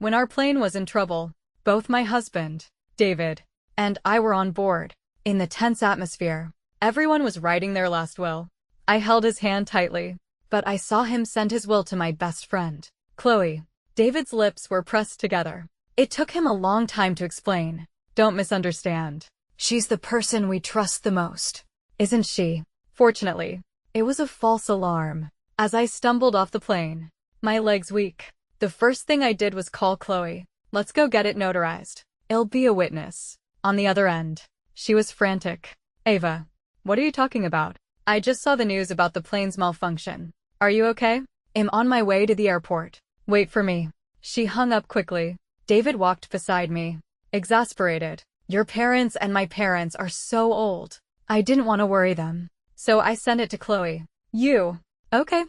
When our plane was in trouble, both my husband, David, and I were on board. In the tense atmosphere, everyone was writing their last will. I held his hand tightly, but I saw him send his will to my best friend, Chloe. David's lips were pressed together. It took him a long time to explain. Don't misunderstand. She's the person we trust the most, isn't she? Fortunately, it was a false alarm. As I stumbled off the plane, my legs weak, the first thing I did was call Chloe. Let's go get it notarized. I'll be a witness. On the other end, she was frantic. Ava, what are you talking about? I just saw the news about the plane's malfunction. Are you okay? I'm on my way to the airport. Wait for me. She hung up quickly. David walked beside me, exasperated. Your parents and my parents are so old. I didn't want to worry them, so I sent it to Chloe. You. Okay.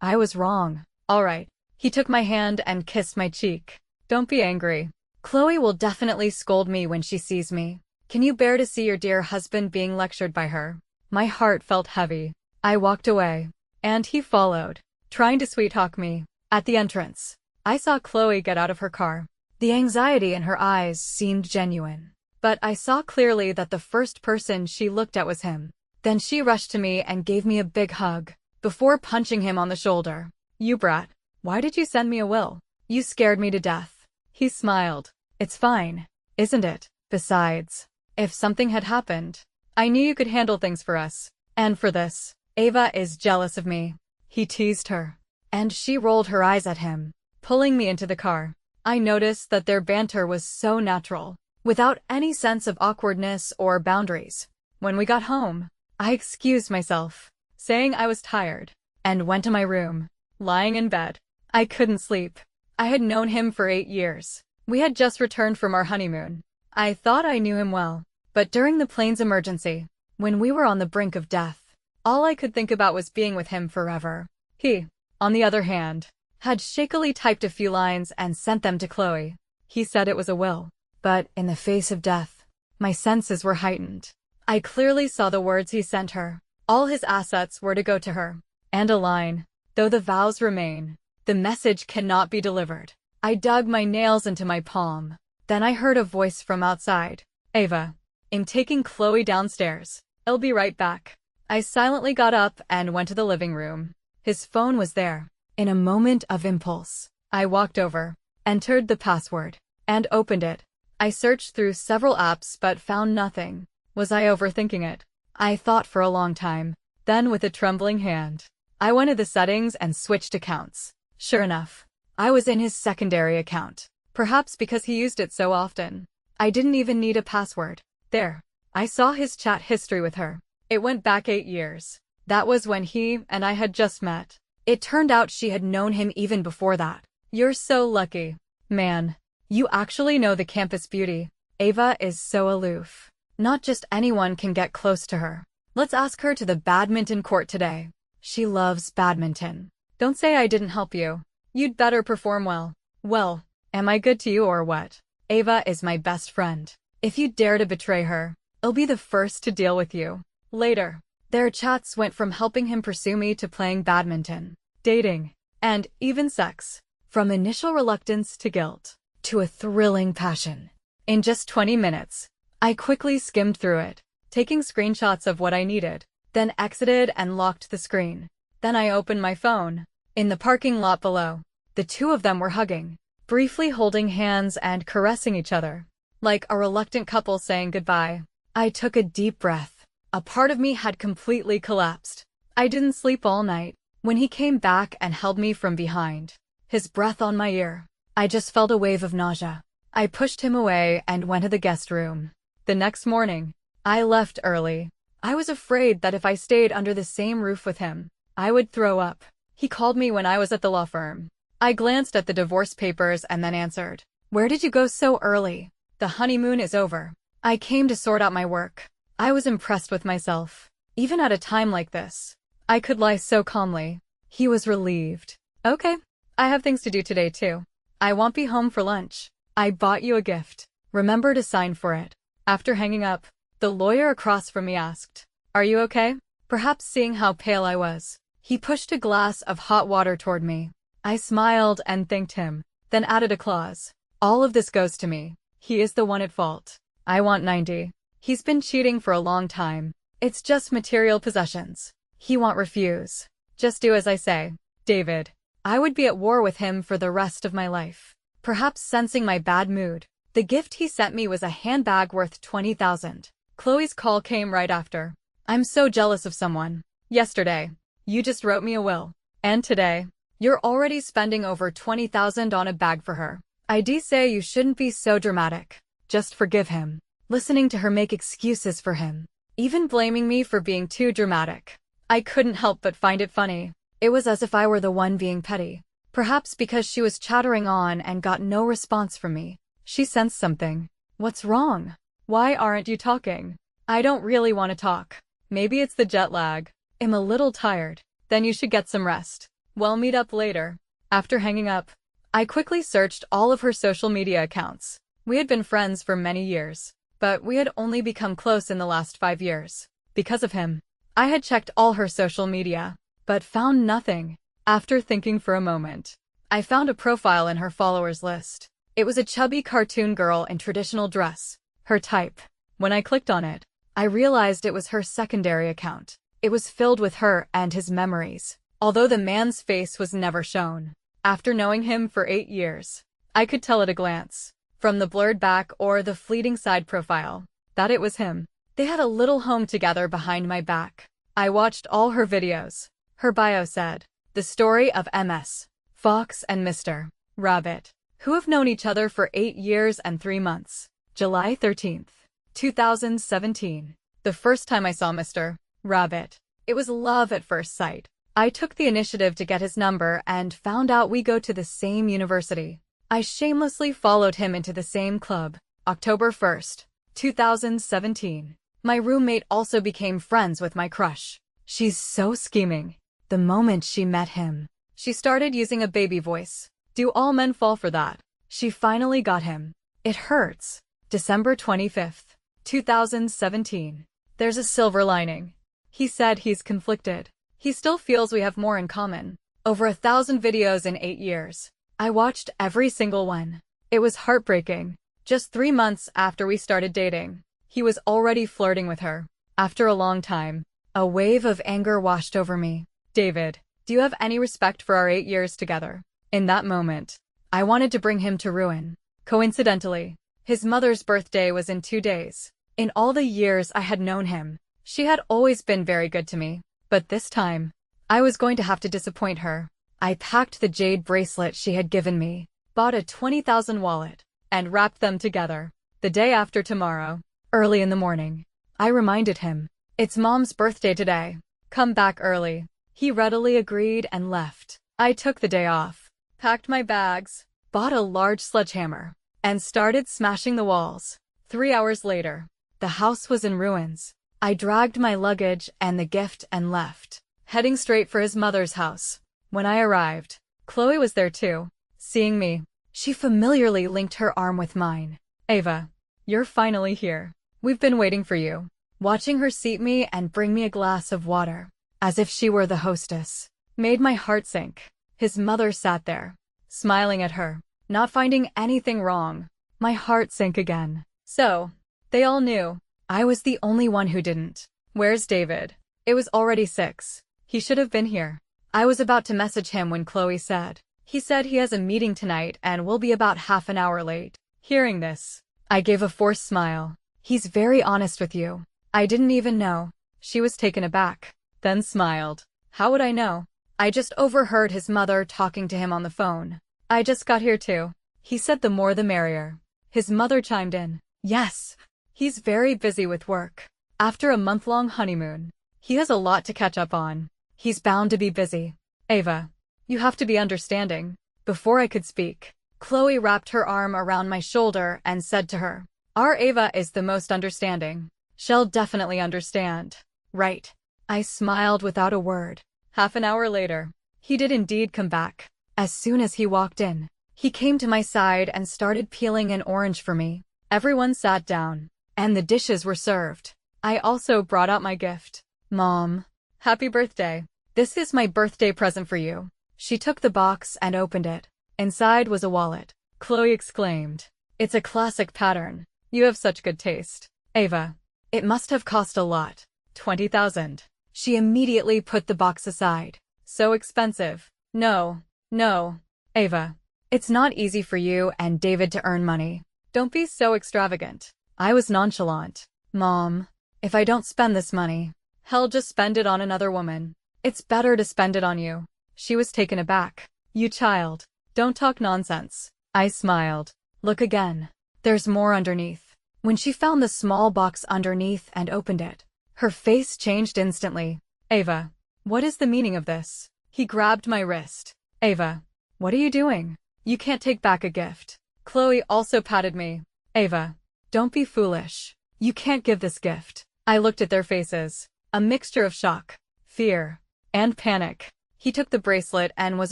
I was wrong. All right. He took my hand and kissed my cheek. Don't be angry. Chloe will definitely scold me when she sees me. Can you bear to see your dear husband being lectured by her? My heart felt heavy. I walked away, and he followed, trying to sweet-talk me. At the entrance, I saw Chloe get out of her car. The anxiety in her eyes seemed genuine, but I saw clearly that the first person she looked at was him. Then she rushed to me and gave me a big hug, before punching him on the shoulder. You brat, why did you send me a will? You scared me to death. He smiled. It's fine, isn't it? Besides, if something had happened, I knew you could handle things for us. And for this, Ava is jealous of me. He teased her, and she rolled her eyes at him, pulling me into the car. I noticed that their banter was so natural, without any sense of awkwardness or boundaries. When we got home, I excused myself, saying I was tired, and went to my room. Lying in bed, I couldn't sleep. I had known him for 8 years. We had just returned from our honeymoon. I thought I knew him well, but during the plane's emergency, when we were on the brink of death, all I could think about was being with him forever. He, on the other hand, had shakily typed a few lines and sent them to Chloe. He said it was a will, but in the face of death, my senses were heightened. I clearly saw the words he sent her. All his assets were to go to her. And a line, though the vows remain, the message cannot be delivered. I dug my nails into my palm. Then I heard a voice from outside. Ava, I'm taking Chloe downstairs. I'll be right back. I silently got up and went to the living room. His phone was there. In a moment of impulse, I walked over, entered the password, and opened it. I searched through several apps but found nothing. Was I overthinking it? I thought for a long time. Then with a trembling hand, I went to the settings and switched accounts. Sure enough, I was in his secondary account. Perhaps because he used it so often. I didn't even need a password. There. I saw his chat history with her. It went back 8 years. That was when he and I had just met. It turned out she had known him even before that. You're so lucky. Man, you actually know the campus beauty. Ava is so aloof. Not just anyone can get close to her. Let's ask her to the badminton court today. She loves badminton. Don't say I didn't help you. You'd better perform well. Well, am I good to you or what? Ava is my best friend. If you dare to betray her, I'll be the first to deal with you. Later, their chats went from helping him pursue me to playing badminton, dating, and even sex. From initial reluctance to guilt, to a thrilling passion. In just 20 minutes, I quickly skimmed through it, taking screenshots of what I needed, then exited and locked the screen. Then I opened my phone. In the parking lot below, the two of them were hugging, briefly holding hands and caressing each other, like a reluctant couple saying goodbye. I took a deep breath. A part of me had completely collapsed. I didn't sleep all night. When he came back and held me from behind, his breath on my ear, I just felt a wave of nausea. I pushed him away and went to the guest room. The next morning, I left early. I was afraid that if I stayed under the same roof with him, I would throw up. He called me when I was at the law firm. I glanced at the divorce papers and then answered. Where did you go so early? The honeymoon is over. I came to sort out my work. I was impressed with myself. Even at a time like this, I could lie so calmly. He was relieved. Okay, I have things to do today too. I won't be home for lunch. I bought you a gift. Remember to sign for it. After hanging up, the lawyer across from me asked, Are you okay? Perhaps seeing how pale I was, he pushed a glass of hot water toward me. I smiled and thanked him. then added a clause. All of this goes to me. He is the one at fault. I want 90. He's been cheating for a long time. It's just material possessions. He won't refuse. Just do as I say. David. I would be at war with him for the rest of my life. Perhaps sensing my bad mood, the gift he sent me was a handbag worth 20,000. Chloe's call came right after. I'm so jealous of someone. Yesterday, you just wrote me a will. And today, you're already spending over 20,000 on a bag for her. I'd say you shouldn't be so dramatic. Just forgive him. Listening to her make excuses for him. Even blaming me for being too dramatic. I couldn't help but find it funny. It was as if I were the one being petty. Perhaps because she was chattering on and got no response from me. She sensed something. What's wrong? Why aren't you talking? I don't really want to talk. Maybe it's the jet lag. I'm a little tired. Then you should get some rest. We'll meet up later. After hanging up, I quickly searched all of her social media accounts. We had been friends for many years, but we had only become close in the last 5 years. Because of him, I had checked all her social media, but found nothing. After thinking for a moment, I found a profile in her followers list. It was a chubby cartoon girl in traditional dress, her type. When I clicked on it, I realized it was her secondary account. It was filled with her and his memories, although the man's face was never shown. After knowing him for 8 years, I could tell at a glance, from the blurred back or the fleeting side profile, that it was him. They had a little home together behind my back. I watched all her videos. Her bio said, the story of MS, Fox and Mr. Rabbit, who have known each other for 8 years and 3 months. July 13th, 2017. The first time I saw Mr. Rabbit, it was love at first sight. I took the initiative to get his number and found out we go to the same university. I shamelessly followed him into the same club. October 1st, 2017. My roommate also became friends with my crush. She's so scheming. The moment she met him, she started using a baby voice. Do all men fall for that? She finally got him. It hurts. December 25th, 2017. There's a silver lining. He said he's conflicted. He still feels we have more in common. Over 1,000 videos in 8 years. I watched every single one. It was heartbreaking. Just 3 months after we started dating, he was already flirting with her. After a long time, a wave of anger washed over me. David, do you have any respect for our 8 years together? In that moment, I wanted to bring him to ruin. Coincidentally, his mother's birthday was in 2 days. In all the years I had known him, she had always been very good to me. But this time, I was going to have to disappoint her. I packed the jade bracelet she had given me, bought a 20,000 wallet, and wrapped them together. The day after tomorrow, early in the morning, I reminded him, it's Mom's birthday today. Come back early. He readily agreed and left. I took the day off, packed my bags, bought a large sledgehammer, and started smashing the walls. 3 hours later, the house was in ruins. I dragged my luggage and the gift and left, heading straight for his mother's house. When I arrived, Chloe was there too. Seeing me, she familiarly linked her arm with mine. Ava, you're finally here. We've been waiting for you. Watching her seat me and bring me a glass of water, as if she were the hostess, made my heart sink. His mother sat there, smiling at her, not finding anything wrong. My heart sank again. So, they all knew. I was the only one who didn't. Where's David? It was already 6. He should have been here. I was about to message him when Chloe said, he said he has a meeting tonight and will be about half an hour late. Hearing this, I gave a forced smile. He's very honest with you. I didn't even know. She was taken aback, then smiled. How would I know? I just overheard his mother talking to him on the phone. I just got here too. He said the more the merrier. His mother chimed in. Yes. He's very busy with work. After a month-long honeymoon, he has a lot to catch up on. He's bound to be busy. Ava, you have to be understanding. Before I could speak, Chloe wrapped her arm around my shoulder and said to her, our Ava is the most understanding. She'll definitely understand. Right. I smiled without a word. Half an hour later, he did indeed come back. As soon as he walked in, he came to my side and started peeling an orange for me. Everyone sat down, and the dishes were served. I also brought out my gift. Mom, happy birthday. This is my birthday present for you. She took the box and opened it. Inside was a wallet. Chloe exclaimed. It's a classic pattern. You have such good taste. Ava. It must have cost a lot. 20,000. She immediately put the box aside. So expensive. No. No. Ava. It's not easy for you and David to earn money. Don't be so extravagant. I was nonchalant. Mom, if I don't spend this money, hell, just spend it on another woman. It's better to spend it on you. She was taken aback. You child. Don't talk nonsense. I smiled. Look again. There's more underneath. When she found the small box underneath and opened it, her face changed instantly. Ava, what is the meaning of this? He grabbed my wrist. Ava, what are you doing? You can't take back a gift. Chloe also patted me. Ava, don't be foolish. You can't give this gift. I looked at their faces. A mixture of shock, fear, and panic. He took the bracelet and was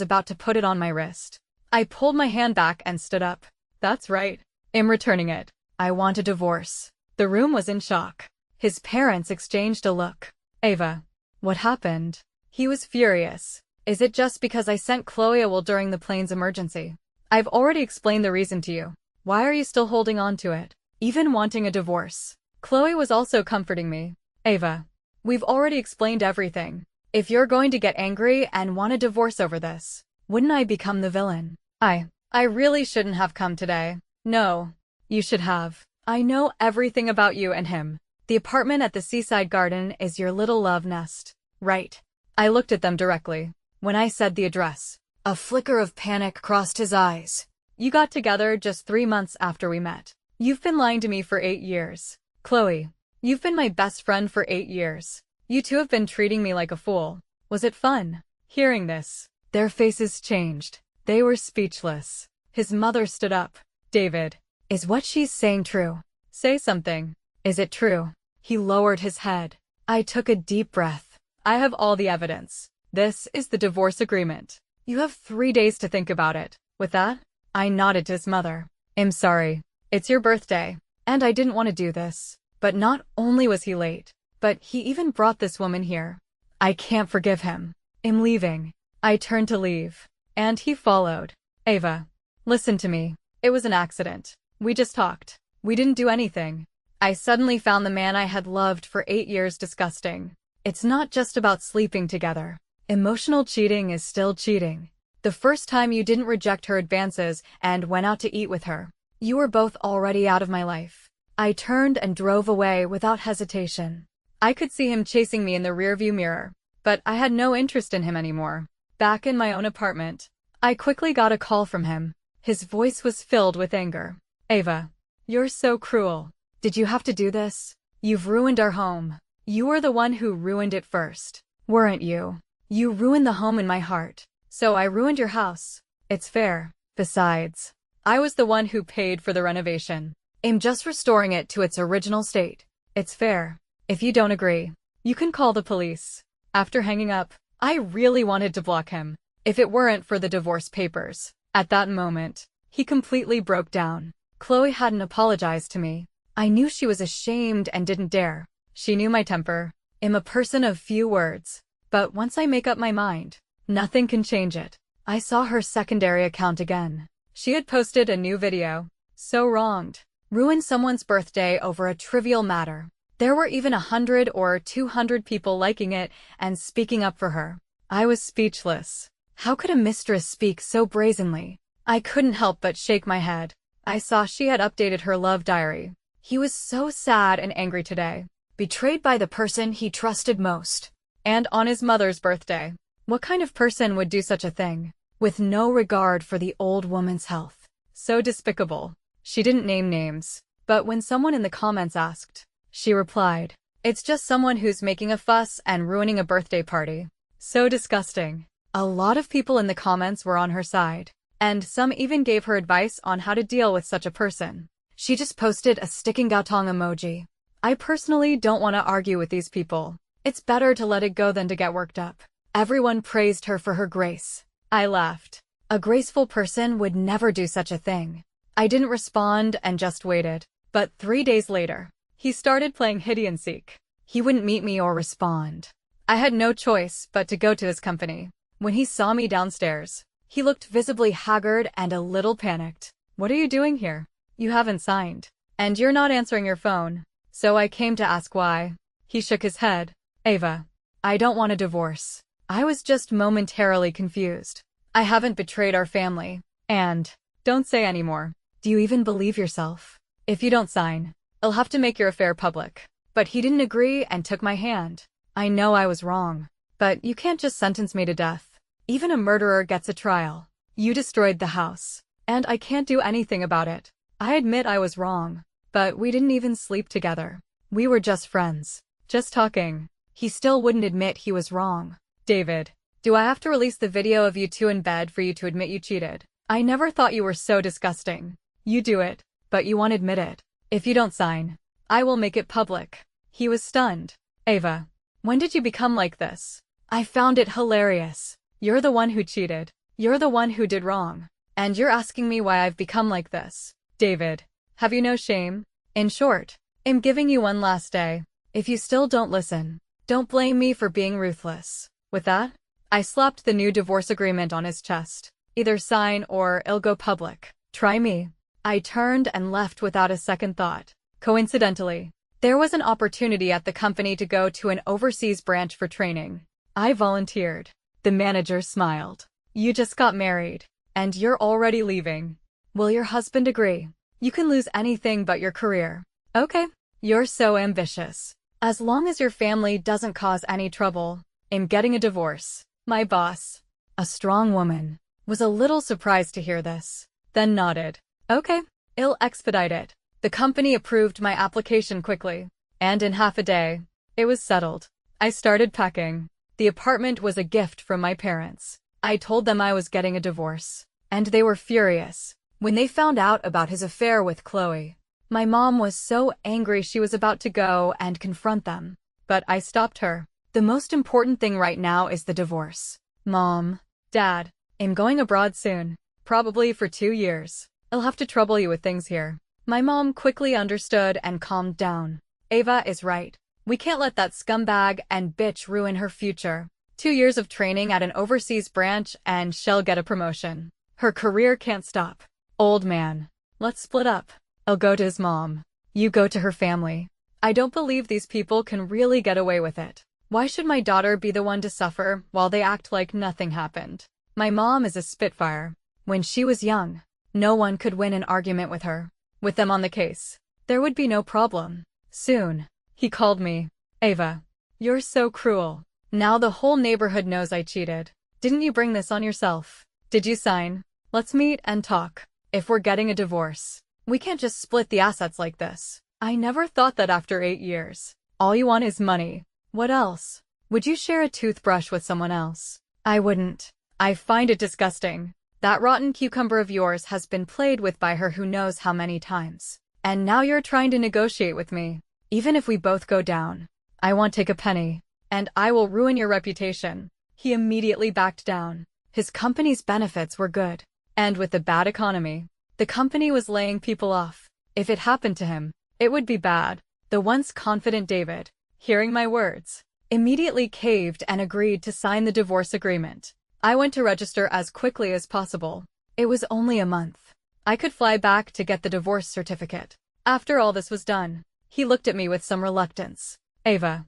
about to put it on my wrist. I pulled my hand back and stood up. That's right. I'm returning it. I want a divorce. The room was in shock. His parents exchanged a look. Ava, what happened? He was furious. Is it just because I sent Chloe a will during the plane's emergency? I've already explained the reason to you. Why are you still holding on to it? Even wanting a divorce? Chloe was also comforting me. Ava, we've already explained everything. If you're going to get angry and want a divorce over this, wouldn't I become the villain? I really shouldn't have come today. No, you should have. I know everything about you and him. The apartment at the seaside garden is your little love nest, right? I looked at them directly. When I said the address, a flicker of panic crossed his eyes. You got together just 3 months after we met. You've been lying to me for 8 years. Chloe, you've been my best friend for 8 years. You two have been treating me like a fool. Was it fun? Hearing this, their faces changed. They were speechless. His mother stood up. David, is what she's saying true? Say something. Is it true? He lowered his head. I took a deep breath. I have all the evidence. This is the divorce agreement. You have 3 days to think about it. With that, I nodded to his mother. I'm sorry. It's your birthday. And I didn't want to do this. But not only was he late, but he even brought this woman here. I can't forgive him. I'm leaving. I turned to leave. And he followed. Ava, listen to me. It was an accident. We just talked. We didn't do anything. I suddenly found the man I had loved for 8 years disgusting. It's not just about sleeping together. Emotional cheating is still cheating. The first time you didn't reject her advances and went out to eat with her, you were both already out of my life. I turned and drove away without hesitation. I could see him chasing me in the rearview mirror, but I had no interest in him anymore. Back in my own apartment, I quickly got a call from him. His voice was filled with anger. Ava, you're so cruel. Did you have to do this? You've ruined our home. You were the one who ruined it first, weren't you? You ruined the home in my heart, so I ruined your house. It's fair. Besides, I was the one who paid for the renovation. I'm just restoring it to its original state. It's fair. If you don't agree, you can call the police. After hanging up, I really wanted to block him, if it weren't for the divorce papers. At that moment, he completely broke down. Chloe hadn't apologized to me. I knew she was ashamed and didn't dare. She knew my temper. I'm a person of few words. But once I make up my mind, nothing can change it. I saw her secondary account again. She had posted a new video. So wronged. Ruined someone's birthday over a trivial matter. There were even 100 or 200 people liking it and speaking up for her. I was speechless. How could a mistress speak so brazenly? I couldn't help but shake my head. I saw she had updated her love diary. He was so sad and angry today. Betrayed by the person he trusted most. And on his mother's birthday. What kind of person would do such a thing? With no regard for the old woman's health. So despicable. She didn't name names. But when someone in the comments asked, she replied, it's just someone who's making a fuss and ruining a birthday party. So disgusting. A lot of people in the comments were on her side. And some even gave her advice on how to deal with such a person. She just posted a sticking gautong emoji. I personally don't want to argue with these people. It's better to let it go than to get worked up. Everyone praised her for her grace. I laughed. A graceful person would never do such a thing. I didn't respond and just waited. But 3 days later, he started playing hide and seek. He wouldn't meet me or respond. I had no choice but to go to his company. When he saw me downstairs, He looked visibly haggard and a little panicked. What are you doing here? You haven't signed. And you're not answering your phone. So I came to ask why. He shook his head. Ava, I don't want a divorce. I was just momentarily confused. I haven't betrayed our family. And, don't say anymore. Do you even believe yourself? If you don't sign, I'll have to make your affair public. But he didn't agree and took my hand. I know I was wrong. But you can't just sentence me to death. Even a murderer gets a trial. You destroyed the house. And I can't do anything about it. I admit I was wrong. But we didn't even sleep together. We were just friends. Just talking. He still wouldn't admit he was wrong. David, do I have to release the video of you two in bed for you to admit you cheated? I never thought you were so disgusting. You do it, but you won't admit it. If you don't sign, I will make it public. He was stunned. Ava, when did you become like this? I found it hilarious. You're the one who cheated. You're the one who did wrong. And you're asking me why I've become like this. David, have you no shame? In short, I'm giving you one last day. If you still don't listen, don't blame me for being ruthless. With that, I slapped the new divorce agreement on his chest. Either sign or it'll go public. Try me. I turned and left without a second thought. Coincidentally, there was an opportunity at the company to go to an overseas branch for training. I volunteered. The manager smiled. You just got married, and you're already leaving. Will your husband agree? You can lose anything but your career. Okay. You're so ambitious. As long as your family doesn't cause any trouble, I'm getting a divorce. My boss, a strong woman, was a little surprised to hear this, then nodded. Okay, I'll expedite it. The company approved my application quickly, and in half a day, it was settled. I started packing. The apartment was a gift from my parents. I told them I was getting a divorce, and they were furious when they found out about his affair with Chloe. My mom was so angry she was about to go and confront them, but I stopped her. The most important thing right now is the divorce. Mom, Dad, I'm going abroad soon, probably for 2 years. I'll have to trouble you with things here. My mom quickly understood and calmed down. Ava is right. We can't let that scumbag and bitch ruin her future. 2 years of training at an overseas branch and she'll get a promotion. Her career can't stop. Old man, let's split up. I'll go to his mom. You go to her family. I don't believe these people can really get away with it. Why should my daughter be the one to suffer while they act like nothing happened? My mom is a spitfire. When she was young, no one could win an argument with her. With them on the case, there would be no problem. Soon, he called me. Ava, you're so cruel. Now the whole neighborhood knows I cheated. Didn't you bring this on yourself? Did you sign? Let's meet and talk. If we're getting a divorce, we can't just split the assets like this. I never thought that after 8 years. All you want is money. What else? Would you share a toothbrush with someone else? I wouldn't. I find it disgusting. That rotten cucumber of yours has been played with by her who knows how many times. And now you're trying to negotiate with me. Even if we both go down, I won't take a penny. And I will ruin your reputation. He immediately backed down. His company's benefits were good. And with the bad economy, the company was laying people off. If it happened to him, it would be bad. The once confident David, hearing my words, immediately caved and agreed to sign the divorce agreement. I went to register as quickly as possible. It was only a month. I could fly back to get the divorce certificate. After all this was done, he looked at me with some reluctance. Ava,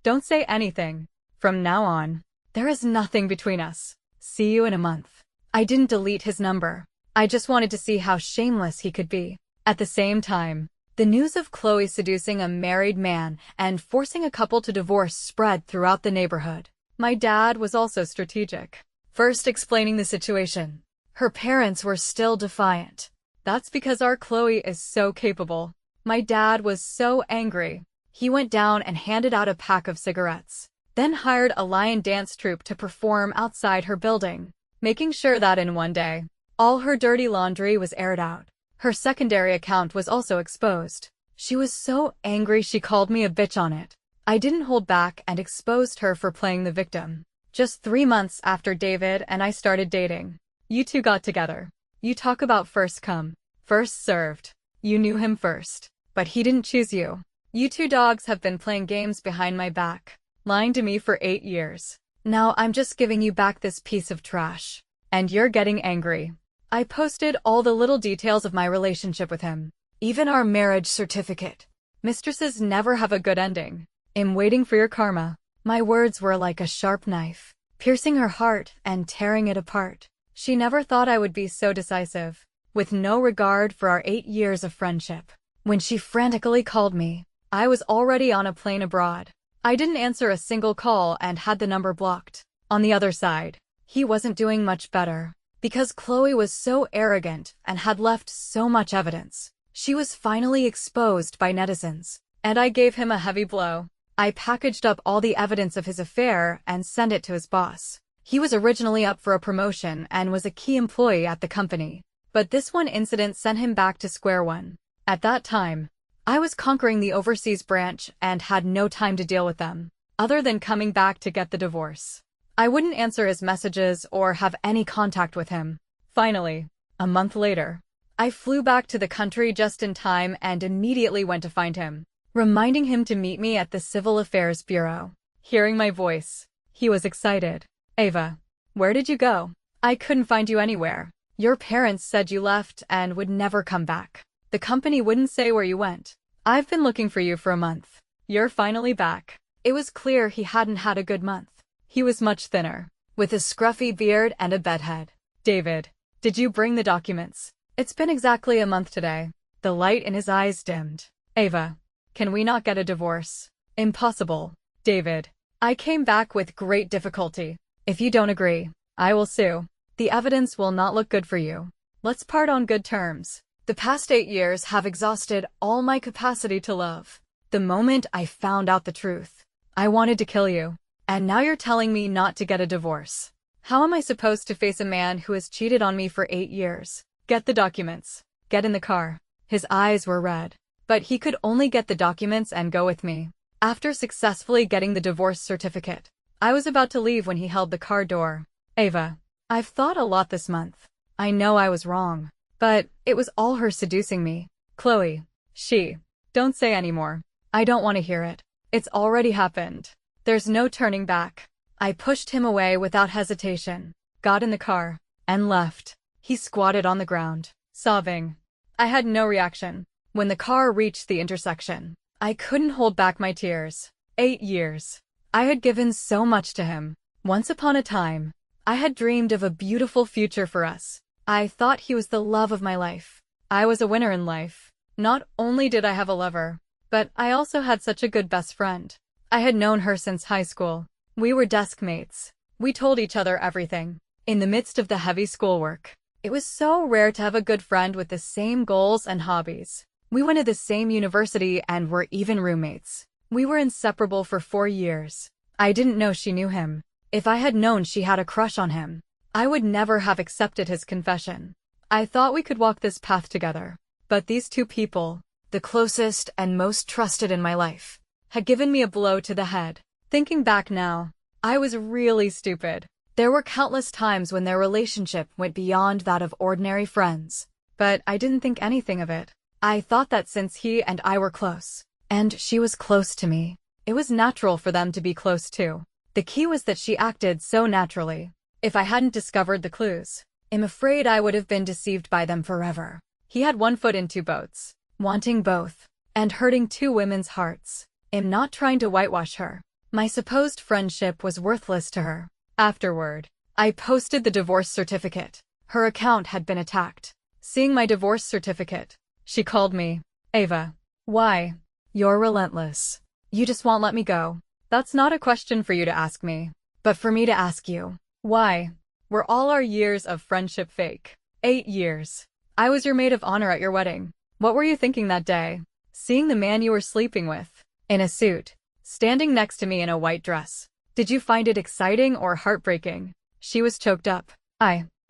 don't say anything. From now on, there is nothing between us. See you in a month. I didn't delete his number. I just wanted to see how shameless he could be. At the same time, the news of Chloe seducing a married man and forcing a couple to divorce spread throughout the neighborhood. My dad was also strategic. First explaining the situation. Her parents were still defiant. That's because our Chloe is so capable. My dad was so angry. He went down and handed out a pack of cigarettes, then hired a lion dance troupe to perform outside her building, making sure that in one day, all her dirty laundry was aired out. Her secondary account was also exposed. She was so angry she called me a bitch on it. I didn't hold back and exposed her for playing the victim. Just 3 months after David and I started dating, you two got together. You talk about first come, first served. You knew him first, but he didn't choose you. You two dogs have been playing games behind my back, lying to me for 8 years. Now I'm just giving you back this piece of trash. And you're getting angry. I posted all the little details of my relationship with him. Even our marriage certificate. Mistresses never have a good ending. I'm waiting for your karma. My words were like a sharp knife, piercing her heart and tearing it apart. She never thought I would be so decisive, with no regard for our 8 years of friendship. When she frantically called me, I was already on a plane abroad. I didn't answer a single call and had the number blocked. On the other side, he wasn't doing much better, because Chloe was so arrogant and had left so much evidence. She was finally exposed by netizens, and I gave him a heavy blow. I packaged up all the evidence of his affair and sent it to his boss. He was originally up for a promotion and was a key employee at the company, but this one incident sent him back to square one. At that time, I was conquering the overseas branch and had no time to deal with them, other than coming back to get the divorce. I wouldn't answer his messages or have any contact with him. Finally, a month later, I flew back to the country just in time and immediately went to find him, reminding him to meet me at the Civil Affairs Bureau. Hearing my voice, he was excited. Ava, where did you go? I couldn't find you anywhere. Your parents said you left and would never come back. The company wouldn't say where you went. I've been looking for you for a month. You're finally back. It was clear he hadn't had a good month. He was much thinner, with a scruffy beard and a bedhead. David, did you bring the documents? It's been exactly a month today. The light in his eyes dimmed. Ava, can we not get a divorce? Impossible. David, I came back with great difficulty. If you don't agree, I will sue. The evidence will not look good for you. Let's part on good terms. The past 8 years have exhausted all my capacity to love. The moment I found out the truth, I wanted to kill you. And now you're telling me not to get a divorce. How am I supposed to face a man who has cheated on me for 8 years? Get the documents. Get in the car. His eyes were red. But he could only get the documents and go with me. After successfully getting the divorce certificate, I was about to leave when he held the car door. Ava, I've thought a lot this month. I know I was wrong. But it was all her seducing me. Chloe, don't say anymore. I don't want to hear it. It's already happened. There's no turning back. I pushed him away without hesitation, got in the car, and left. He squatted on the ground, sobbing. I had no reaction. When the car reached the intersection, I couldn't hold back my tears. 8 years. I had given so much to him. Once upon a time, I had dreamed of a beautiful future for us. I thought he was the love of my life. I was a winner in life. Not only did I have a lover, but I also had such a good best friend. I had known her since high school. We were desk mates. We told each other everything. In the midst of the heavy schoolwork, it was so rare to have a good friend with the same goals and hobbies. We went to the same university and were even roommates. We were inseparable for 4 years. I didn't know she knew him. If I had known she had a crush on him, I would never have accepted his confession. I thought we could walk this path together. But these two people, the closest and most trusted in my life, had given me a blow to the head. Thinking back now, I was really stupid. There were countless times when their relationship went beyond that of ordinary friends. But I didn't think anything of it. I thought that since he and I were close, and she was close to me, it was natural for them to be close too. The key was that she acted so naturally. If I hadn't discovered the clues, I'm afraid I would have been deceived by them forever. He had one foot in 2 boats, wanting both, and hurting 2 women's hearts. I'm not trying to whitewash her. My supposed friendship was worthless to her. Afterward, I posted the divorce certificate. Her account had been attacked. Seeing my divorce certificate, she called me. Ava, why? You're relentless. You just won't let me go. That's not a question for you to ask me, but for me to ask you. Why? Were all our years of friendship fake? 8 years. I was your maid of honor at your wedding. What were you thinking that day? Seeing the man you were sleeping with, in a suit, standing next to me in a white dress. Did you find it exciting or heartbreaking? She was choked up.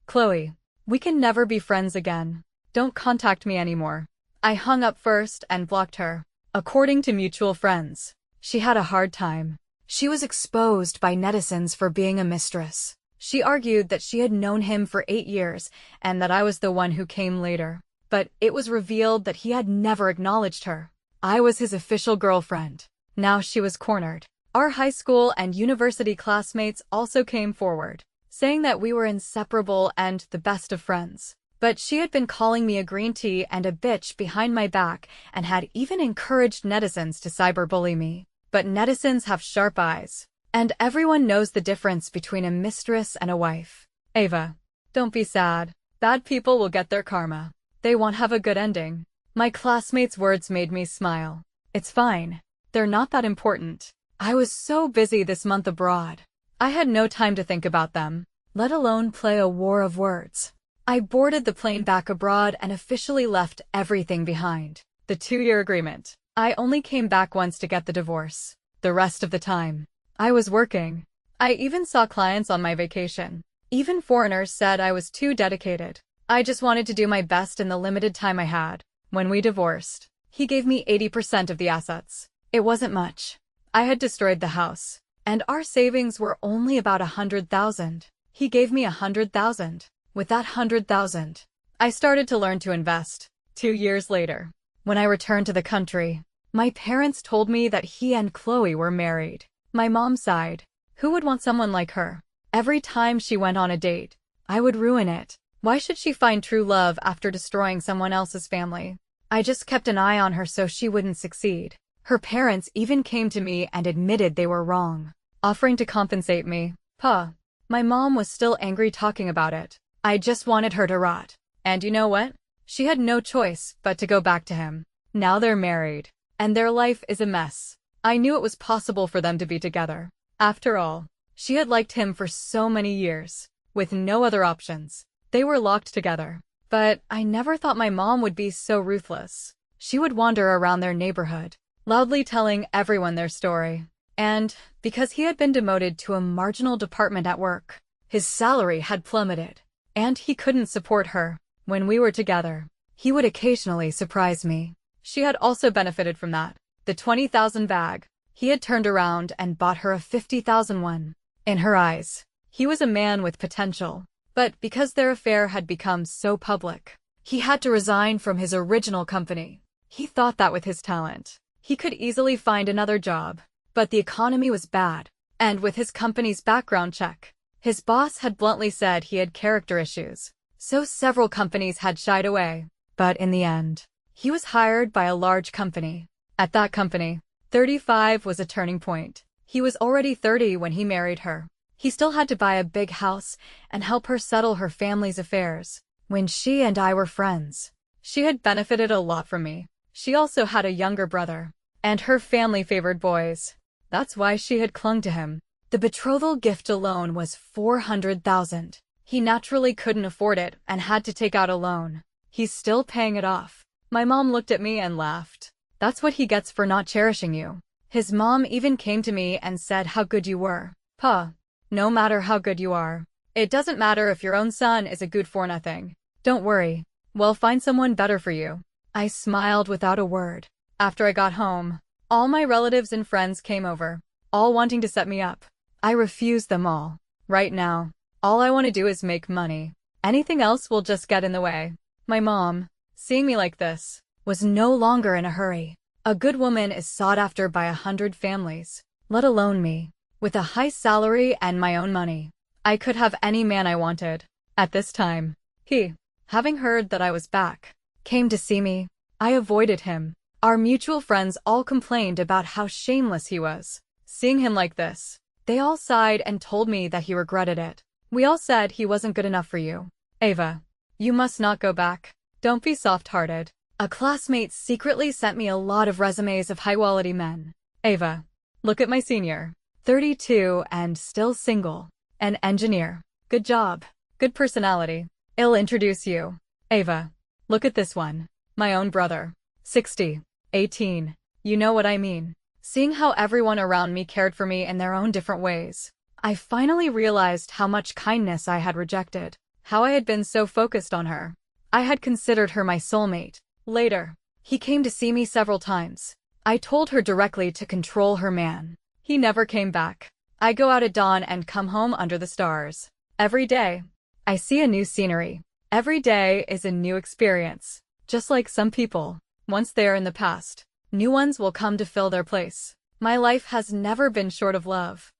Chloe, we can never be friends again. Don't contact me anymore. I hung up first and blocked her. According to mutual friends, she had a hard time. She was exposed by netizens for being a mistress. She argued that she had known him for 8 years and that I was the one who came later. But it was revealed that he had never acknowledged her. I was his official girlfriend. Now she was cornered. Our high school and university classmates also came forward, saying that we were inseparable and the best of friends. But she had been calling me a green tea and a bitch behind my back and had even encouraged netizens to cyberbully me. But netizens have sharp eyes, and everyone knows the difference between a mistress and a wife. Ava, don't be sad. Bad people will get their karma. They won't have a good ending. My classmates' words made me smile. It's fine. They're not that important. I was so busy this month abroad. I had no time to think about them, let alone play a war of words. I boarded the plane back abroad and officially left everything behind. The 2-year agreement. I only came back once to get the divorce. The rest of the time, I was working. I even saw clients on my vacation. Even foreigners said I was too dedicated. I just wanted to do my best in the limited time I had. When we divorced, he gave me 80% of the assets. It wasn't much. I had destroyed the house, and our savings were only about 100,000. He gave me 100,000. With that 100,000, I started to learn to invest. 2 years later, when I returned to the country, my parents told me that he and Chloe were married. My mom sighed. Who would want someone like her? Every time she went on a date, I would ruin it. Why should she find true love after destroying someone else's family? I just kept an eye on her so she wouldn't succeed. Her parents even came to me and admitted they were wrong, offering to compensate me. My mom was still angry talking about it. I just wanted her to rot. And you know what? She had no choice but to go back to him. Now they're married, and their life is a mess. I knew it was possible for them to be together. After all, she had liked him for so many years, with no other options. They were locked together. But I never thought my mom would be so ruthless. She would wander around their neighborhood, loudly telling everyone their story. And because he had been demoted to a marginal department at work, his salary had plummeted, and he couldn't support her. When we were together, he would occasionally surprise me. She had also benefited from that. The 20,000 bag. He had turned around and bought her a 50,000 one. In her eyes, he was a man with potential. But because their affair had become so public, he had to resign from his original company. He thought that with his talent, he could easily find another job. But the economy was bad, and with his company's background check, his boss had bluntly said he had character issues. So several companies had shied away. But in the end, he was hired by a large company. At that company, 35 was a turning point. He was already 30 when he married her. He still had to buy a big house and help her settle her family's affairs. When she and I were friends, she had benefited a lot from me. She also had a younger brother, and her family favored boys. That's why she had clung to him. The betrothal gift alone was 400,000. He naturally couldn't afford it and had to take out a loan. He's still paying it off. My mom looked at me and laughed. That's what he gets for not cherishing you. His mom even came to me and said how good you were. No matter how good you are, it doesn't matter if your own son is a good for nothing. Don't worry, we'll find someone better for you. I smiled without a word. After I got home, all my relatives and friends came over, all wanting to set me up. I refused them all. Right now, all I want to do is make money. Anything else will just get in the way. My mom, seeing me like this, was no longer in a hurry. A good woman is sought after by 100 families, let alone me. With a high salary and my own money, I could have any man I wanted. At this time, he, having heard that I was back, came to see me. I avoided him. Our mutual friends all complained about how shameless he was. Seeing him like this, they all sighed and told me that he regretted it. We all said he wasn't good enough for you. Ava, you must not go back. Don't be soft-hearted. A classmate secretly sent me a lot of resumes of high-quality men. Ava, look at my senior. 32 and still single. An engineer. Good job. Good personality. I'll introduce you. Ava, look at this one. My own brother. 60. 18. You know what I mean. Seeing how everyone around me cared for me in their own different ways, I finally realized how much kindness I had rejected. How I had been so focused on her. I had considered her my soulmate. Later, he came to see me several times. I told her directly to control her man. He never came back. I go out at dawn and come home under the stars. Every day, I see a new scenery. Every day is a new experience. Just like some people, once they are in the past, new ones will come to fill their place. My life has never been short of love.